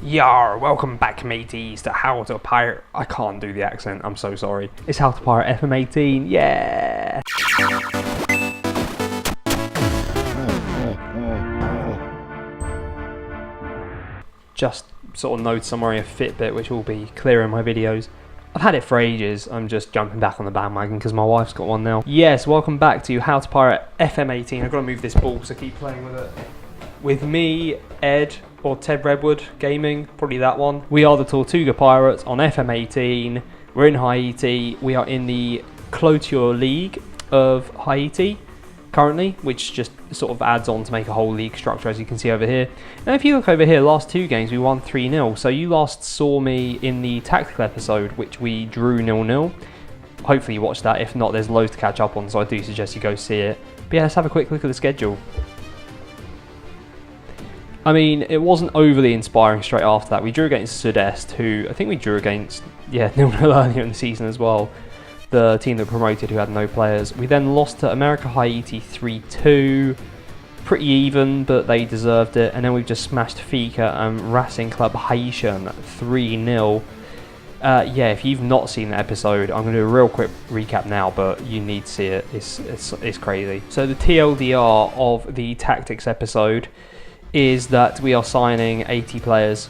Yar, welcome back mateys to How to Pirate. I can't do the accent, I'm so sorry. It's How to Pirate FM18, yeah! Just sort of notes I'm wearing a Fitbit which will be clear in my videos. I've had it for ages, I'm just jumping back on the bandwagon because my wife's got one now. Yes, welcome back to How to Pirate FM18. I've got to move this ball so keep playing with it. With me, Ed, or TedRedwood Gaming, probably that one. We are the Tortuga Pirates on FM18. We're in Haiti. We are in the Clôture League of Haiti currently, which just sort of adds on to make a whole league structure, as you can see over here. Now, if you look over here, last two games we won 3-0. So you last saw me in the tactical episode, which we drew 0-0. Hopefully you watched that. If not, there's loads to catch up on, so I do suggest you go see it. But yeah, let's have a quick look at the schedule. I mean, it wasn't overly inspiring straight after that. We drew against Sud-Est, who I think we drew against, 0-0 earlier in the season as well. The team that promoted, who had no players. We then lost to America Haiti 3-2. Pretty even, but they deserved it. And then we've just smashed Fika and Racing Club Haitian 3-0. Yeah, if you've not seen that episode, I'm going to do a real quick recap now, but you need to see it. It's crazy. So the TLDR of the tactics episode is that we are signing 80 players.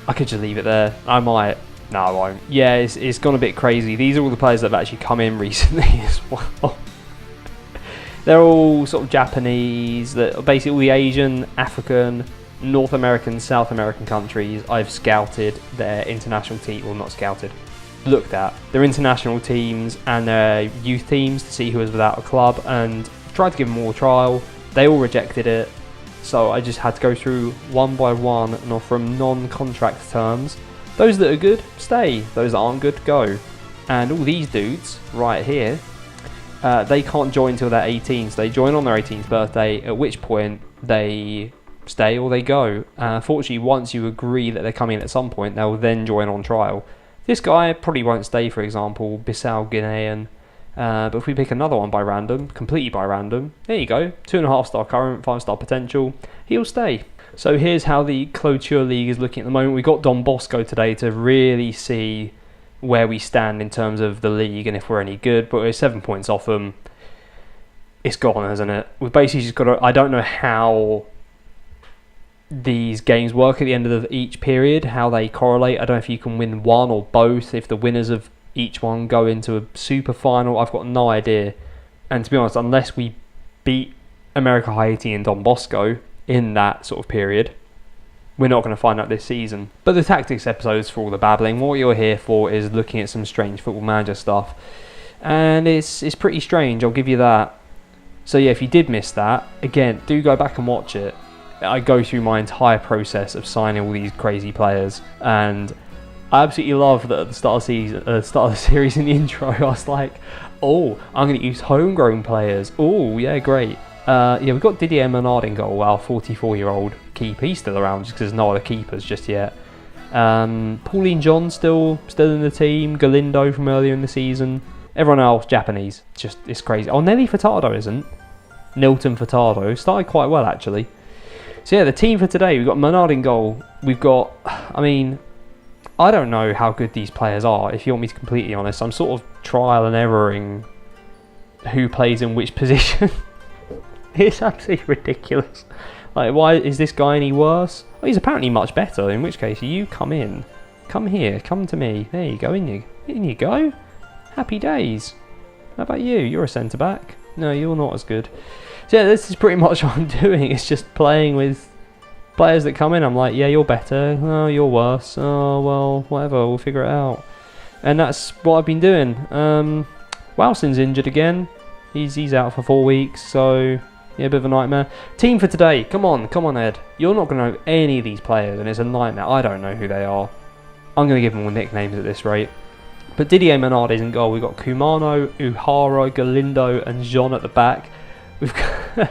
I could just leave it there. I might. No, I won't. Yeah, it's gone a bit crazy. These are all the players that have actually come in recently as well. They're all sort of Japanese, basically all the Asian, African, North American, South American countries. I've scouted their international team, well not scouted, looked at their international teams and their youth teams to see who was without a club and tried to give them all a trial. They all rejected it. So I just had to go through one by one and offer them non-contract terms. Those that are good, stay. Those that aren't good, go. And all these dudes right here, they can't join until they're 18. So they join on their 18th birthday, at which point they stay or they go. Fortunately, once you agree that they're coming at some point, they'll then join on trial. This guy probably won't stay, for example, Bissau Guinean. But if we pick another one by random, completely by random, there you go, 2.5 star current, 5 star potential, he'll stay. So here's how the Clôture League is looking at the moment. We got Don Bosco today to really see where we stand in terms of the league and if we're any good, but we're 7 points off them. It's gone, hasn't it? We've basically just got to, I don't know how these games work at the end of each period, how they correlate. I don't know if you can win one or both, if the winners of each one go into a super final. I've got no idea. And to be honest, unless we beat America Haiti and Don Bosco in that sort of period, we're not going to find out this season. But the tactics episodes for all the babbling. What you're here for is looking at some strange Football Manager stuff. And it's pretty strange, I'll give you that. So yeah, if you did miss that, again, do go back and watch it. I go through my entire process of signing all these crazy players, and I absolutely love that at the start of the series in the intro, I was like, oh, I'm going to use homegrown players. Oh, yeah, great. Yeah, we've got Didier Menard in goal, our 44-year-old keeper. He's still around just because there's no other keepers just yet. Pauline John still in the team. Galindo from earlier in the season. Everyone else, Japanese. Just, it's crazy. Oh, Nelly Furtado isn't. Nilton Furtado. Started quite well, actually. So yeah, the team for today, we've got Menard in goal. We've got, I mean, I don't know how good these players are, if you want me to be completely honest. I'm sort of trial and erroring who plays in which position. It's absolutely ridiculous. Like, why is this guy any worse? Well, he's apparently much better, in which case you come in. Come here, come to me. There you go, in you go. Happy days. How about you? You're a centre-back. No, you're not as good. So yeah, this is pretty much what I'm doing. It's just playing with players that come in. I'm like, yeah, you're better. Oh, you're worse. Oh, well, whatever. We'll figure it out. And that's what I've been doing. Wowson's injured again. He's out for 4 weeks. So yeah, a bit of a nightmare. Team for today. Come on, Ed. You're not going to know any of these players, and it's a nightmare. I don't know who they are. I'm going to give them all nicknames at this rate. But Didier Menard is in goal. We've got Kumano, Uhara, Galindo, and Jean at the back. We've got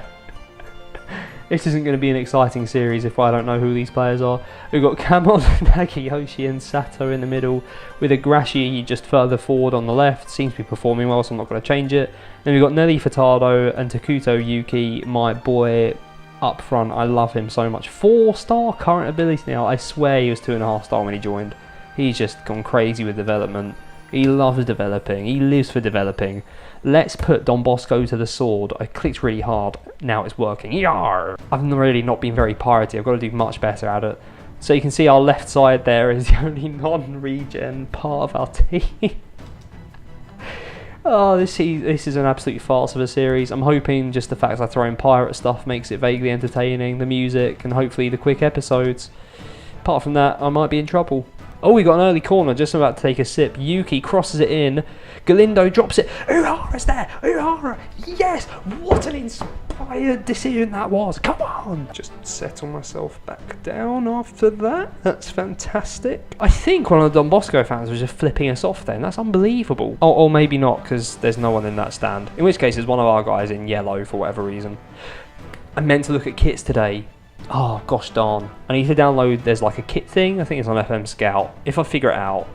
this isn't going to be an exciting series if I don't know who these players are. We've got Kamon, Nagayoshi and Sato in the middle, with Agrashi just further forward on the left. Seems to be performing well, so I'm not going to change it. Then we've got Nelly Furtado and Takuto Yuki, my boy. up front. I love him so much. 4-star current ability now. I swear he was 2.5-star when he joined. He's just gone crazy with development. He loves developing. He lives for developing. Let's put Don Bosco to the sword. I clicked really hard. Now it's working. Yarr! I've really not been very piratey. I've got to do much better at it. So you can see our left side there is the only non-regen part of our team. Oh, this is an absolute farce of a series. I'm hoping just the fact I throw in pirate stuff makes it vaguely entertaining, the music, and hopefully the quick episodes. Apart from that, I might be in trouble. Oh, we got an early corner, just about to take a sip. Yuki crosses it in. Galindo drops it. Uhara's there! Uhara! Yes! What an inspired decision that was! Come on! Just settle myself back down after that. That's fantastic. I think one of the Don Bosco fans was just flipping us off then. That's unbelievable. Oh, or maybe not, because there's no one in that stand. In which case, it's one of our guys in yellow for whatever reason. I meant to look at kits today. Oh, gosh darn. I need to download, there's like a kit thing, I think it's on FM Scout. If I figure it out,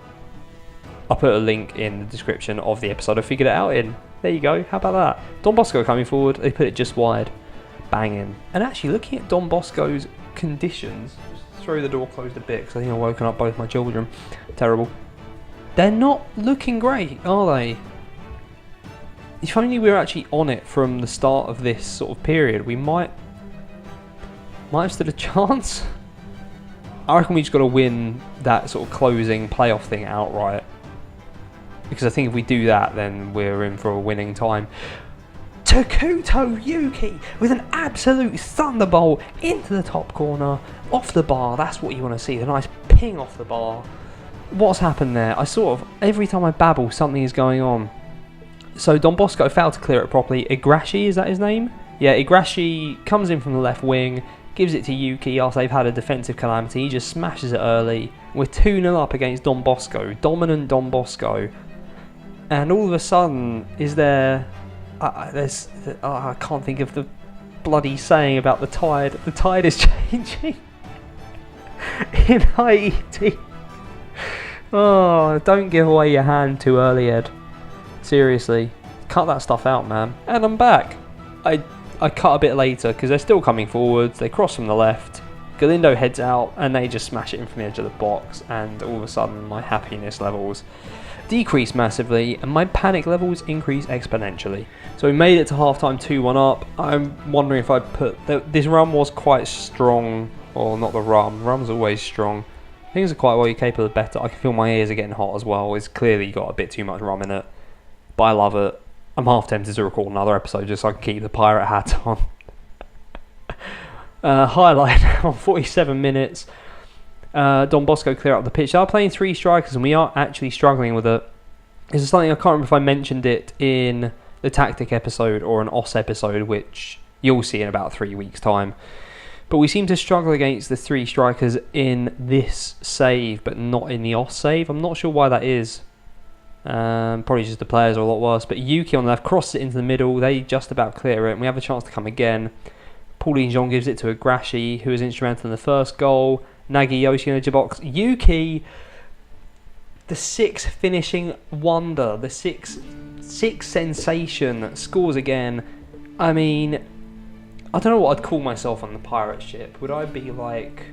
I'll put a link in the description of the episode I figured it out in. There you go, how about that? Don Bosco coming forward, they put it just wide. Banging. And actually, looking at Don Bosco's conditions, just throw the door closed a bit, because I think I've woken up both my children. Terrible. They're not looking great, are they? If only we were actually on it from the start of this sort of period, we might have stood a chance. I reckon we just got to win that sort of closing playoff thing outright. Because I think if we do that, then we're in for a winning time. Takuto Yuki with an absolute thunderbolt into the top corner, off the bar. That's what you want to see, the nice ping off the bar. What's happened there? I sort of, every time I babble, something is going on. So Don Bosco failed to clear it properly. Igrashi, is that his name? Yeah, Igrashi comes in from the left wing, gives it to Yuki after they've had a defensive calamity. He just smashes it early. We're 2-0 up against Don Bosco. Dominant Don Bosco. And all of a sudden, is there... I can't think of the bloody saying about the tide. The tide is changing in Haiti. Oh, don't give away your hand too early, Ed. Seriously. Cut that stuff out, man. And I'm back. I cut a bit later because they're still coming forwards. They cross from the left. Galindo heads out and they just smash it in from the edge of the box. And all of a sudden my happiness levels decrease massively and my panic levels increase exponentially. So we made it to halftime 2-1 up. I'm wondering if I'd put... This rum was quite strong. Or not the rum. Rum's always strong. Things are quite well capable of better. I can feel my ears are getting hot as well. It's clearly got a bit too much rum in it. But I love it. I'm half tempted to record another episode just so I can keep the pirate hat on. Highlight on 47 minutes. Don Bosco clear up the pitch. They are playing 3 strikers and we are actually struggling with it. This is something I can't remember if I mentioned it in the tactic episode or an OS episode, which you'll see in about 3 weeks' time. But we seem to struggle against the 3 strikers in this save, but not in the OS save. I'm not sure why that is. Probably just the players are a lot worse. But Yuki on the left crosses it into the middle. They just about clear it and we have a chance to come again. Pauline Jean gives it to Igrashi, who was instrumental in the first goal. Hanagoyomi in the edge box. Yuki, the 6th finishing wonder, the 6th sensation, scores again. I mean, I don't know what I'd call myself on the pirate ship. Would I be like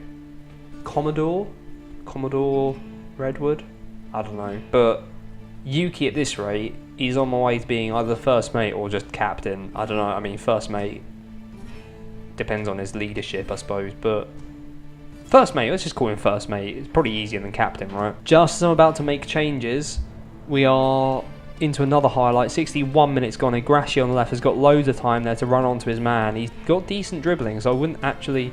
Commodore Redwood? I don't know. But Yuki at this rate, he's on my way to being either first mate or just captain. I don't know. I mean, first mate depends on his leadership, I suppose. But first mate, let's just call him first mate. It's probably easier than captain, right? Just as I'm about to make changes, we are into another highlight. 61 minutes gone. Igrashi on the left has got loads of time there to run onto his man. He's got decent dribbling, so I wouldn't actually...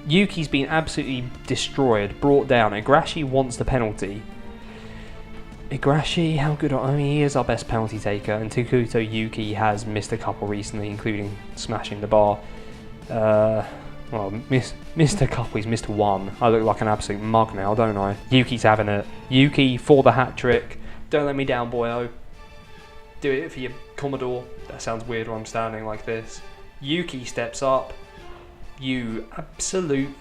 Yuki's been absolutely destroyed, brought down. Igrashi wants the penalty. Igrashi, how good I mean, he is our best penalty taker, and Takuto Yuki has missed a couple recently, including smashing the bar. Well, missed a couple, he's missed 1. I look like an absolute mug now, don't I? Yuki's having it. Yuki for the hat-trick. Don't let me down, boyo. Do it for your Commodore. That sounds weird when I'm standing like this. Yuki steps up. You absolute...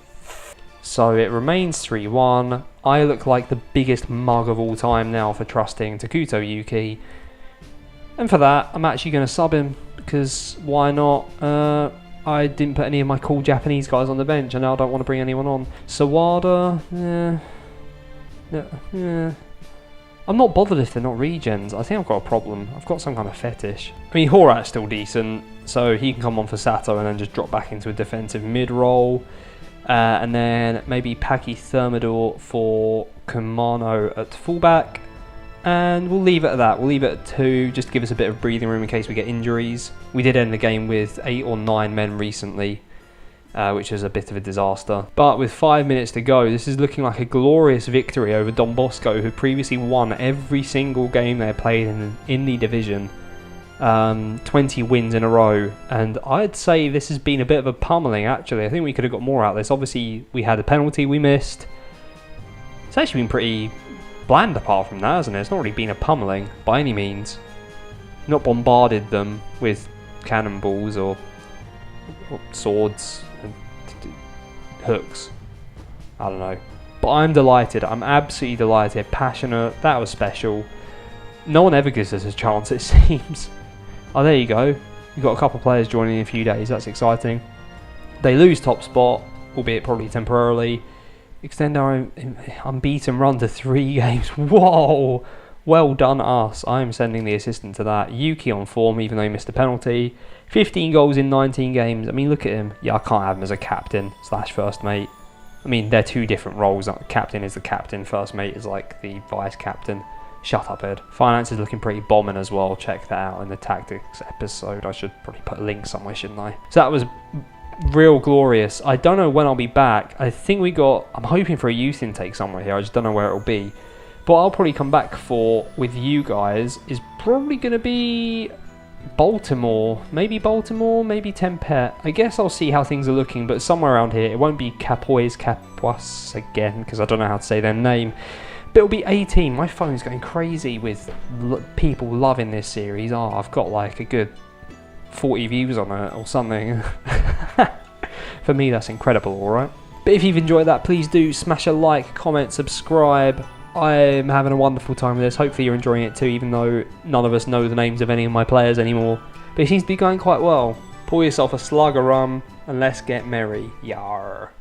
So it remains 3-1. I look like the biggest mug of all time now for trusting Takuto Yuki. And for that, I'm actually going to sub him, because why not? I didn't put any of my cool Japanese guys on the bench, and now I don't want to bring anyone on. Sawada, I'm not bothered if they're not regens. I think I've got a problem. I've got some kind of fetish. I mean, Horat's still decent, so he can come on for Sato and then just drop back into a defensive mid role. And then maybe Paki Thermidor for Kumano at fullback. And we'll leave it at that. We'll leave it at 2, just to give us a bit of breathing room in case we get injuries. We did end the game with 8 or 9 men recently, which was a bit of a disaster. But with 5 minutes to go, this is looking like a glorious victory over Don Bosco, who previously won every single game they played in the division. 20 wins in a row, and I'd say this has been a bit of a pummeling actually. I think we could have got more out of this. Obviously we had a penalty we missed. It's actually been pretty bland apart from that, hasn't it? It's not really been a pummeling by any means. Not bombarded them with cannonballs or swords and hooks. I don't know. But I'm delighted. I'm absolutely delighted. Passionate. That was special. No one ever gives us a chance, it seems. Oh, there you go. You've got a couple of players joining in a few days. That's exciting. They lose top spot, albeit probably temporarily. Extend our unbeaten run to 3 games. Whoa! Well done us. I'm sending the assistant to that. Yuki on form, even though he missed a penalty. 15 goals in 19 games. I mean, look at him. Yeah, I can't have him as a captain / first mate. I mean, they're 2 different roles. Captain is the captain. First mate is like the vice captain. Shut up, Ed. Finance is looking pretty bombing as well. Check that out in the tactics episode. I should probably put a link somewhere, shouldn't I? So that was real glorious. I don't know when I'll be back. I think I'm hoping for a youth intake somewhere here. I just don't know where it'll be. But I'll probably come back with you guys is probably going to be Baltimore. Maybe Tempet. I guess I'll see how things are looking, but somewhere around here. It won't be Capois again, because I don't know how to say their name. But it'll be 18. My phone's going crazy with people loving this series. Oh, I've got like a good 40 views on it or something. For me, that's incredible, alright? But if you've enjoyed that, please do smash a like, comment, subscribe. I'm having a wonderful time with this. Hopefully you're enjoying it too, even though none of us know the names of any of my players anymore. But it seems to be going quite well. Pour yourself a slug of rum and let's get merry. Yar.